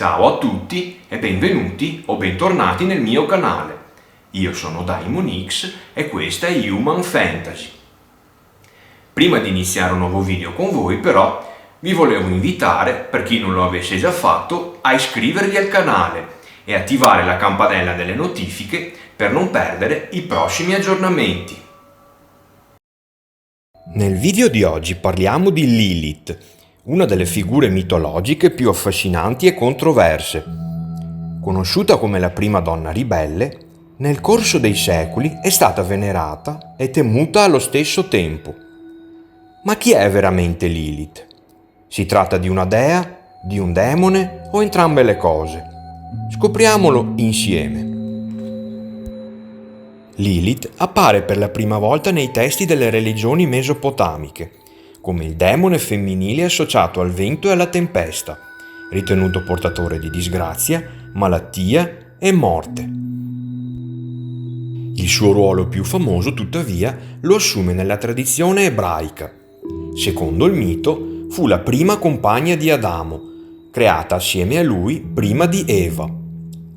Ciao a tutti e benvenuti o bentornati nel mio canale. Io sono DaimonX e questa è Human Fantasy. Prima di iniziare un nuovo video con voi però vi volevo invitare, per chi non lo avesse già fatto, a iscrivervi al canale e attivare la campanella delle notifiche per non perdere i prossimi aggiornamenti. Nel video di oggi parliamo di Lilith, una delle figure mitologiche più affascinanti e controverse. Conosciuta come la prima donna ribelle, nel corso dei secoli è stata venerata e temuta allo stesso tempo. Ma chi è veramente Lilith? Si tratta di una dea, di un demone o entrambe le cose? Scopriamolo insieme. Lilith appare per la prima volta nei testi delle religioni mesopotamiche, come il demone femminile associato al vento e alla tempesta, ritenuto portatore di disgrazia, malattia e morte. Il suo ruolo più famoso, tuttavia, lo assume nella tradizione ebraica. Secondo il mito, fu la prima compagna di Adamo, creata assieme a lui prima di Eva.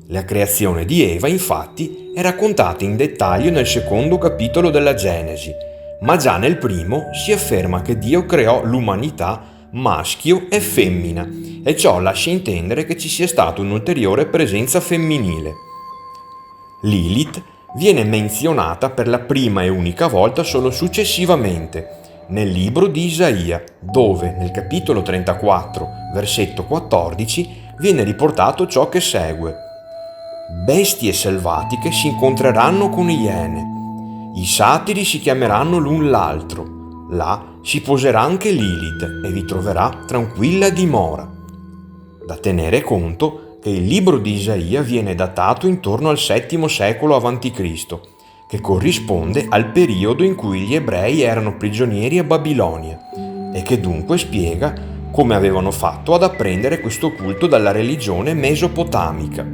La creazione di Eva, infatti, è raccontata in dettaglio nel secondo capitolo della Genesi, ma già nel primo si afferma che Dio creò l'umanità maschio e femmina, e ciò lascia intendere che ci sia stata un'ulteriore presenza femminile. Lilith viene menzionata per la prima e unica volta solo successivamente, nel libro di Isaia, dove nel capitolo 34, versetto 14, viene riportato ciò che segue. Bestie selvatiche si incontreranno con iene, i satiri si chiameranno l'un l'altro, là si poserà anche Lilith e vi troverà tranquilla dimora. Da tenere conto che il libro di Isaia viene datato intorno al VII secolo a.C., che corrisponde al periodo in cui gli ebrei erano prigionieri a Babilonia e che dunque spiega come avevano fatto ad apprendere questo culto dalla religione mesopotamica.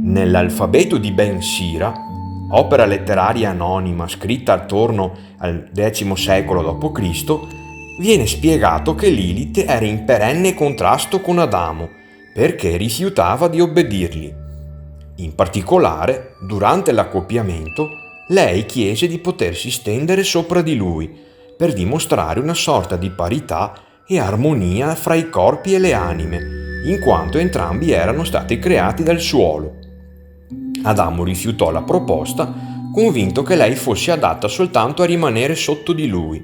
Nell'alfabeto di Ben Sira, opera letteraria anonima scritta attorno al X secolo d.C., viene spiegato che Lilith era in perenne contrasto con Adamo perché rifiutava di obbedirgli. In particolare, durante l'accoppiamento, lei chiese di potersi stendere sopra di lui per dimostrare una sorta di parità e armonia fra i corpi e le anime, in quanto entrambi erano stati creati dal suolo. Adamo rifiutò la proposta, convinto che lei fosse adatta soltanto a rimanere sotto di lui.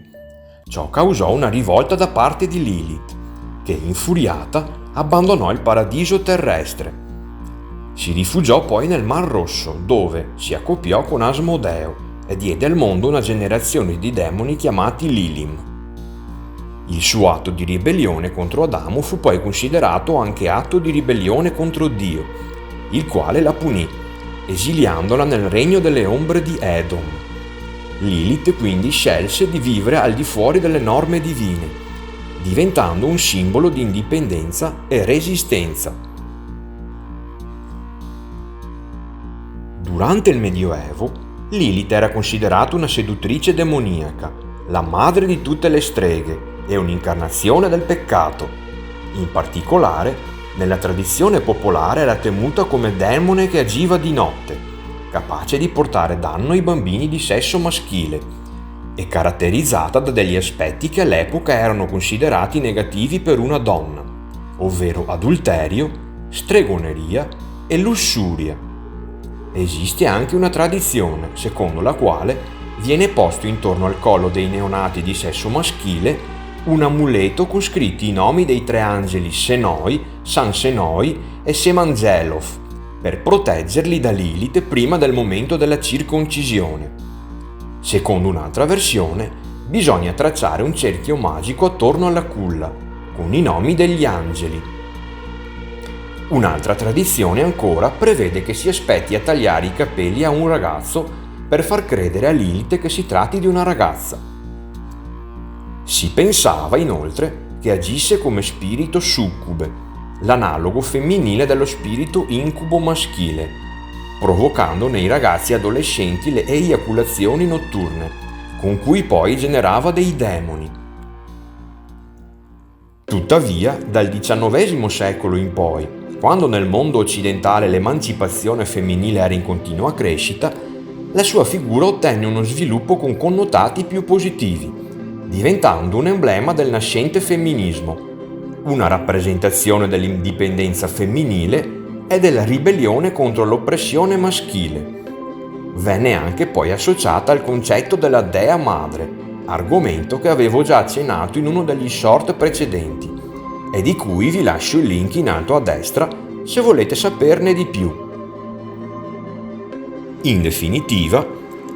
Ciò causò una rivolta da parte di Lilith, che, infuriata, abbandonò il paradiso terrestre. Si rifugiò poi nel Mar Rosso, dove si accoppiò con Asmodeo e diede al mondo una generazione di demoni chiamati Lilim. Il suo atto di ribellione contro Adamo fu poi considerato anche atto di ribellione contro Dio, il quale la punì, esiliandola nel regno delle ombre di Edom. Lilith quindi scelse di vivere al di fuori delle norme divine, diventando un simbolo di indipendenza e resistenza. Durante il Medioevo, Lilith era considerata una seduttrice demoniaca, la madre di tutte le streghe e un'incarnazione del peccato. In particolare, nella tradizione popolare era temuta come demone che agiva di notte, capace di portare danno ai bambini di sesso maschile e caratterizzata da degli aspetti che all'epoca erano considerati negativi per una donna, ovvero adulterio, stregoneria e lussuria. Esiste anche una tradizione secondo la quale viene posto intorno al collo dei neonati di sesso maschile un amuleto con scritti i nomi dei tre angeli Senoi, San Senoi e Semangelof, per proteggerli da Lilith prima del momento della circoncisione. Secondo un'altra versione, bisogna tracciare un cerchio magico attorno alla culla, con i nomi degli angeli. Un'altra tradizione ancora prevede che si aspetti a tagliare i capelli a un ragazzo per far credere a Lilith che si tratti di una ragazza. Si pensava inoltre che agisse come spirito succube, l'analogo femminile dello spirito incubo maschile, provocando nei ragazzi adolescenti le eiaculazioni notturne, con cui poi generava dei demoni. Tuttavia, dal XIX secolo in poi, quando nel mondo occidentale l'emancipazione femminile era in continua crescita, la sua figura ottenne uno sviluppo con connotati più positivi, diventando un emblema del nascente femminismo, una rappresentazione dell'indipendenza femminile e della ribellione contro l'oppressione maschile. Venne anche poi associata al concetto della Dea Madre, argomento che avevo già accennato in uno degli short precedenti e di cui vi lascio il link in alto a destra se volete saperne di più. In definitiva,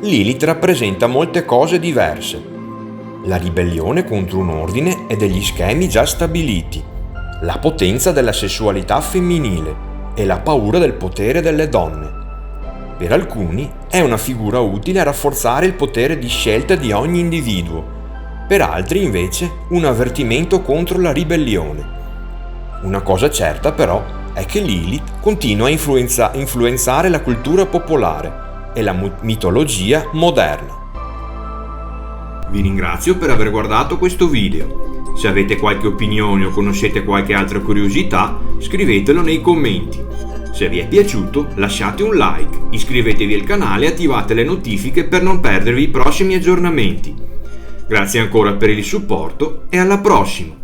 Lilith rappresenta molte cose diverse: la ribellione contro un ordine e degli schemi già stabiliti, la potenza della sessualità femminile e la paura del potere delle donne. Per alcuni è una figura utile a rafforzare il potere di scelta di ogni individuo, per altri invece un avvertimento contro la ribellione. Una cosa certa però è che Lilith continua a influenzare la cultura popolare e la mitologia moderna. Vi ringrazio per aver guardato questo video. Se avete qualche opinione o conoscete qualche altra curiosità, scrivetelo nei commenti. Se vi è piaciuto, lasciate un like, iscrivetevi al canale e attivate le notifiche per non perdervi i prossimi aggiornamenti. Grazie ancora per il supporto e alla prossima!